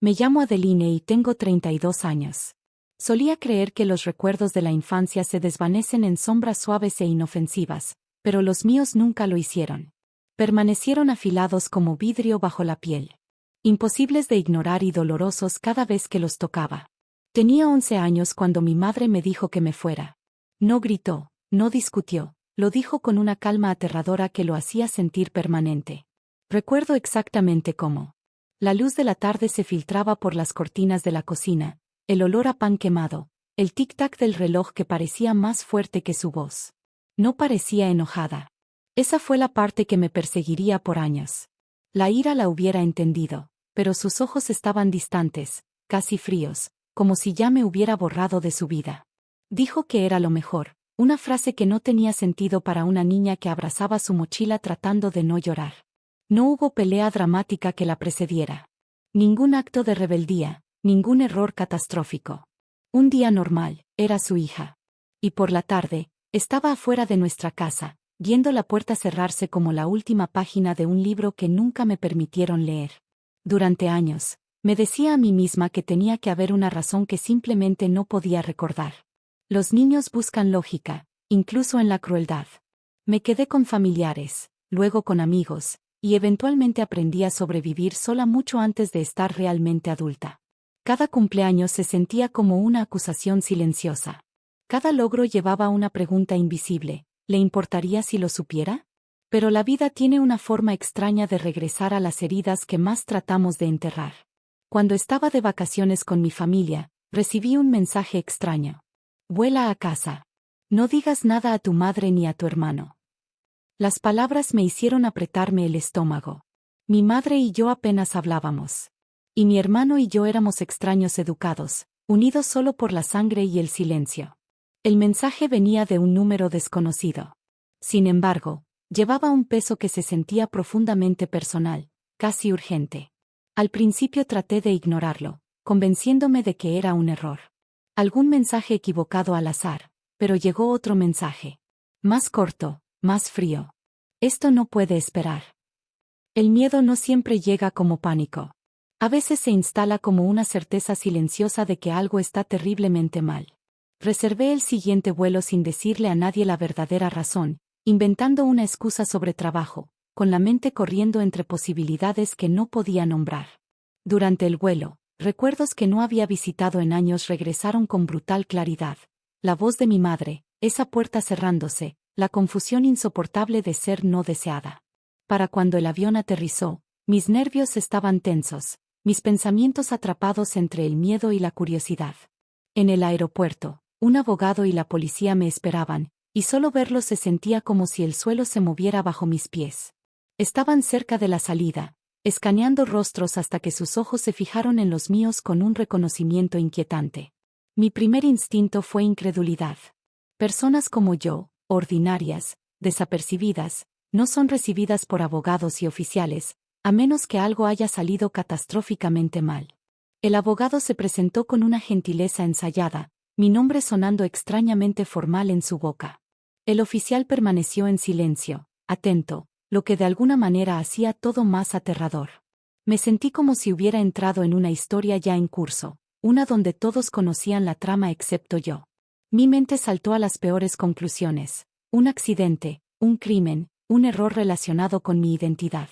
Me llamo Adeline y tengo 32 años. Solía creer que los recuerdos de la infancia se desvanecen en sombras suaves e inofensivas, pero los míos nunca lo hicieron. Permanecieron afilados como vidrio bajo la piel. Imposibles de ignorar y dolorosos cada vez que los tocaba. Tenía 11 años cuando mi madre me dijo que me fuera. No gritó, no discutió, lo dijo con una calma aterradora que lo hacía sentir permanente. Recuerdo exactamente cómo. La luz de la tarde se filtraba por las cortinas de la cocina, el olor a pan quemado, el tic-tac del reloj que parecía más fuerte que su voz. No parecía enojada. Esa fue la parte que me perseguiría por años. La ira la hubiera entendido, pero sus ojos estaban distantes, casi fríos, como si ya me hubiera borrado de su vida. Dijo que era lo mejor, una frase que no tenía sentido para una niña que abrazaba su mochila tratando de no llorar. No hubo pelea dramática que la precediera. Ningún acto de rebeldía, ningún error catastrófico. Un día normal, era su hija. Y por la tarde, estaba afuera de nuestra casa, viendo la puerta cerrarse como la última página de un libro que nunca me permitieron leer. Durante años, me decía a mí misma que tenía que haber una razón que simplemente no podía recordar. Los niños buscan lógica, incluso en la crueldad. Me quedé con familiares, luego con amigos, y eventualmente aprendí a sobrevivir sola mucho antes de estar realmente adulta. Cada cumpleaños se sentía como una acusación silenciosa. Cada logro llevaba una pregunta invisible, ¿le importaría si lo supiera? Pero la vida tiene una forma extraña de regresar a las heridas que más tratamos de enterrar. Cuando estaba de vacaciones con mi familia, recibí un mensaje extraño. Vuela a casa. No digas nada a tu madre ni a tu hermano. Las palabras me hicieron apretarme el estómago. Mi madre y yo apenas hablábamos. Y mi hermano y yo éramos extraños educados, unidos solo por la sangre y el silencio. El mensaje venía de un número desconocido. Sin embargo, llevaba un peso que se sentía profundamente personal, casi urgente. Al principio traté de ignorarlo, convenciéndome de que era un error. Algún mensaje equivocado al azar, pero llegó otro mensaje. Más corto, más frío. Esto no puede esperar. El miedo no siempre llega como pánico. A veces se instala como una certeza silenciosa de que algo está terriblemente mal. Reservé el siguiente vuelo sin decirle a nadie la verdadera razón, inventando una excusa sobre trabajo, con la mente corriendo entre posibilidades que no podía nombrar. Durante el vuelo, recuerdos que no había visitado en años regresaron con brutal claridad. La voz de mi madre, esa puerta cerrándose, la confusión insoportable de ser no deseada. Para cuando el avión aterrizó, mis nervios estaban tensos, mis pensamientos atrapados entre el miedo y la curiosidad. En el aeropuerto, un abogado y la policía me esperaban, y solo verlos se sentía como si el suelo se moviera bajo mis pies. Estaban cerca de la salida, escaneando rostros hasta que sus ojos se fijaron en los míos con un reconocimiento inquietante. Mi primer instinto fue incredulidad. Personas como yo, ordinarias, desapercibidas, no son recibidas por abogados y oficiales, a menos que algo haya salido catastróficamente mal. El abogado se presentó con una gentileza ensayada, mi nombre sonando extrañamente formal en su boca. El oficial permaneció en silencio, atento, lo que de alguna manera hacía todo más aterrador. Me sentí como si hubiera entrado en una historia ya en curso, una donde todos conocían la trama excepto yo. Mi mente saltó a las peores conclusiones: un accidente, un crimen, un error relacionado con mi identidad.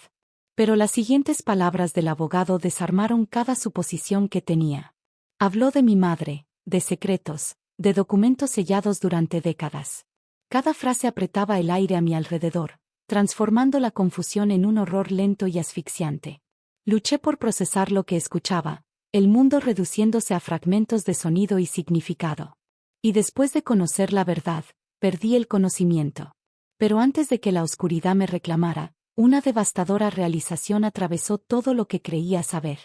Pero las siguientes palabras del abogado desarmaron cada suposición que tenía. Habló de mi madre, de secretos, de documentos sellados durante décadas. Cada frase apretaba el aire a mi alrededor, transformando la confusión en un horror lento y asfixiante. Luché por procesar lo que escuchaba, el mundo reduciéndose a fragmentos de sonido y significado. Y después de conocer la verdad, perdí el conocimiento. Pero antes de que la oscuridad me reclamara, una devastadora realización atravesó todo lo que creía saber.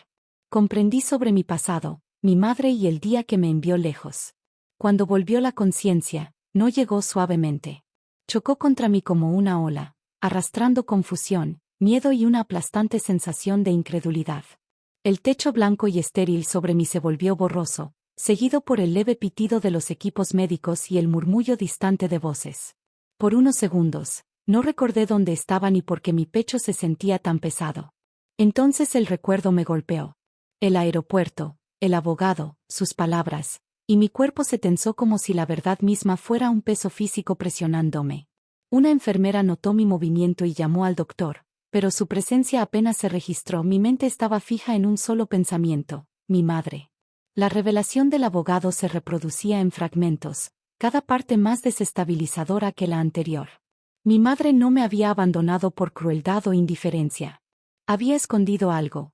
Comprendí sobre mi pasado, mi madre y el día que me envió lejos. Cuando volvió la conciencia, no llegó suavemente. Chocó contra mí como una ola, arrastrando confusión, miedo y una aplastante sensación de incredulidad. El techo blanco y estéril sobre mí se volvió borroso, seguido por el leve pitido de los equipos médicos y el murmullo distante de voces. Por unos segundos, no recordé dónde estaba ni por qué mi pecho se sentía tan pesado. Entonces el recuerdo me golpeó. El aeropuerto, el abogado, sus palabras, y mi cuerpo se tensó como si la verdad misma fuera un peso físico presionándome. Una enfermera notó mi movimiento y llamó al doctor, pero su presencia apenas se registró. Mi mente estaba fija en un solo pensamiento: mi madre. La revelación del abogado se reproducía en fragmentos, cada parte más desestabilizadora que la anterior. Mi madre no me había abandonado por crueldad o indiferencia. Había escondido algo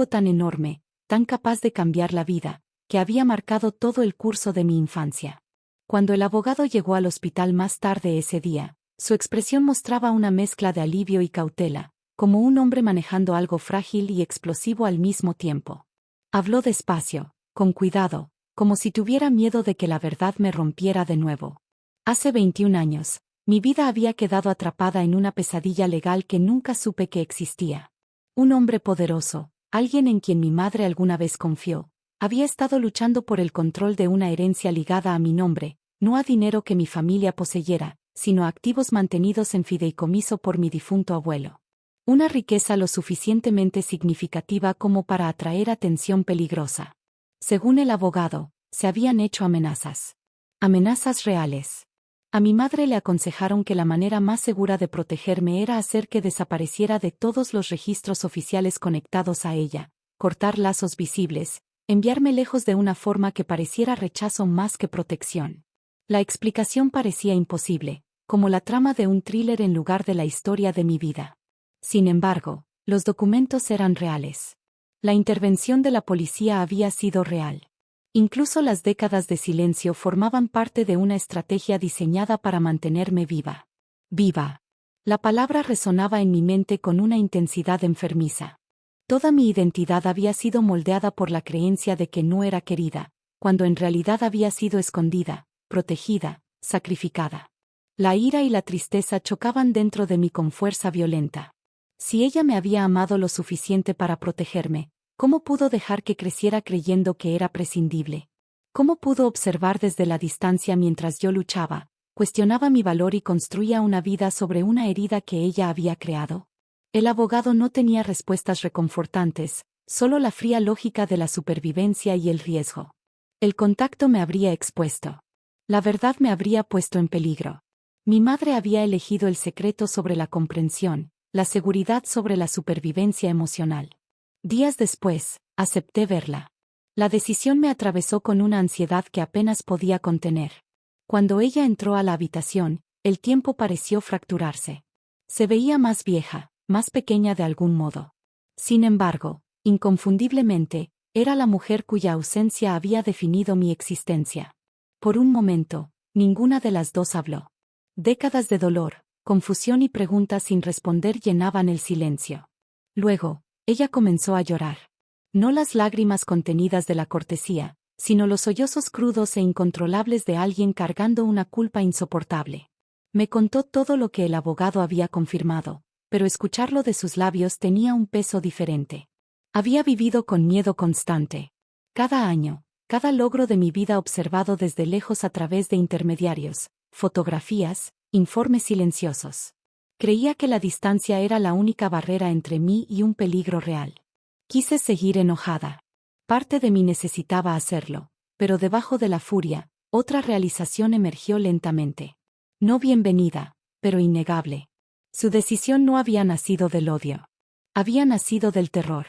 tan enorme, tan capaz de cambiar la vida, que había marcado todo el curso de mi infancia. Cuando el abogado llegó al hospital más tarde ese día, su expresión mostraba una mezcla de alivio y cautela, como un hombre manejando algo frágil y explosivo al mismo tiempo. Habló despacio, con cuidado, como si tuviera miedo de que la verdad me rompiera de nuevo. Hace 21 años, mi vida había quedado atrapada en una pesadilla legal que nunca supe que existía. Un hombre poderoso, alguien en quien mi madre alguna vez confió, había estado luchando por el control de una herencia ligada a mi nombre, no a dinero que mi familia poseyera, sino a activos mantenidos en fideicomiso por mi difunto abuelo. Una riqueza lo suficientemente significativa como para atraer atención peligrosa. Según el abogado, se habían hecho amenazas. Amenazas reales. A mi madre le aconsejaron que la manera más segura de protegerme era hacer que desapareciera de todos los registros oficiales conectados a ella, cortar lazos visibles, enviarme lejos de una forma que pareciera rechazo más que protección. La explicación parecía imposible, como la trama de un thriller en lugar de la historia de mi vida. Sin embargo, los documentos eran reales. La intervención de la policía había sido real. Incluso las décadas de silencio formaban parte de una estrategia diseñada para mantenerme viva. Viva. La palabra resonaba en mi mente con una intensidad enfermiza. Toda mi identidad había sido moldeada por la creencia de que no era querida, cuando en realidad había sido escondida, protegida, sacrificada. La ira y la tristeza chocaban dentro de mí con fuerza violenta. Si ella me había amado lo suficiente para protegerme, ¿cómo pudo dejar que creciera creyendo que era prescindible? ¿Cómo pudo observar desde la distancia mientras yo luchaba, cuestionaba mi valor y construía una vida sobre una herida que ella había creado? El abogado no tenía respuestas reconfortantes, solo la fría lógica de la supervivencia y el riesgo. El contacto me habría expuesto. La verdad me habría puesto en peligro. Mi madre había elegido el secreto sobre la comprensión, la seguridad sobre la supervivencia emocional. Días después, acepté verla. La decisión me atravesó con una ansiedad que apenas podía contener. Cuando ella entró a la habitación, el tiempo pareció fracturarse. Se veía más vieja, más pequeña de algún modo. Sin embargo, inconfundiblemente, era la mujer cuya ausencia había definido mi existencia. Por un momento, ninguna de las dos habló. Décadas de dolor, confusión y preguntas sin responder llenaban el silencio. Luego, ella comenzó a llorar. No las lágrimas contenidas de la cortesía, sino los sollozos crudos e incontrolables de alguien cargando una culpa insoportable. Me contó todo lo que el abogado había confirmado, pero escucharlo de sus labios tenía un peso diferente. Había vivido con miedo constante. Cada año, cada logro de mi vida observado desde lejos a través de intermediarios, fotografías, informes silenciosos. Creía que la distancia era la única barrera entre mí y un peligro real. Quise seguir enojada. Parte de mí necesitaba hacerlo, pero debajo de la furia, otra realización emergió lentamente. No bienvenida, pero innegable. Su decisión no había nacido del odio. Había nacido del terror.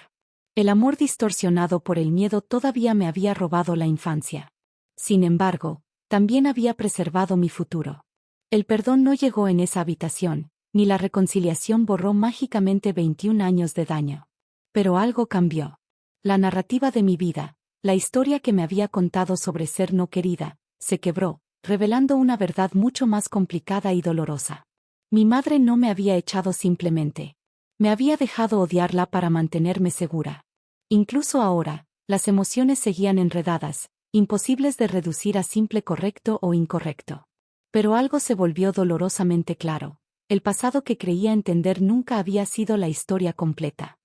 El amor distorsionado por el miedo todavía me había robado la infancia. Sin embargo, también había preservado mi futuro. El perdón no llegó en esa habitación, ni la reconciliación borró mágicamente 21 años de daño. Pero algo cambió. La narrativa de mi vida, la historia que me había contado sobre ser no querida, se quebró, revelando una verdad mucho más complicada y dolorosa. Mi madre no me había echado simplemente. Me había dejado odiarla para mantenerme segura. Incluso ahora, las emociones seguían enredadas, imposibles de reducir a simple correcto o incorrecto. Pero algo se volvió dolorosamente claro. El pasado que creía entender nunca había sido la historia completa.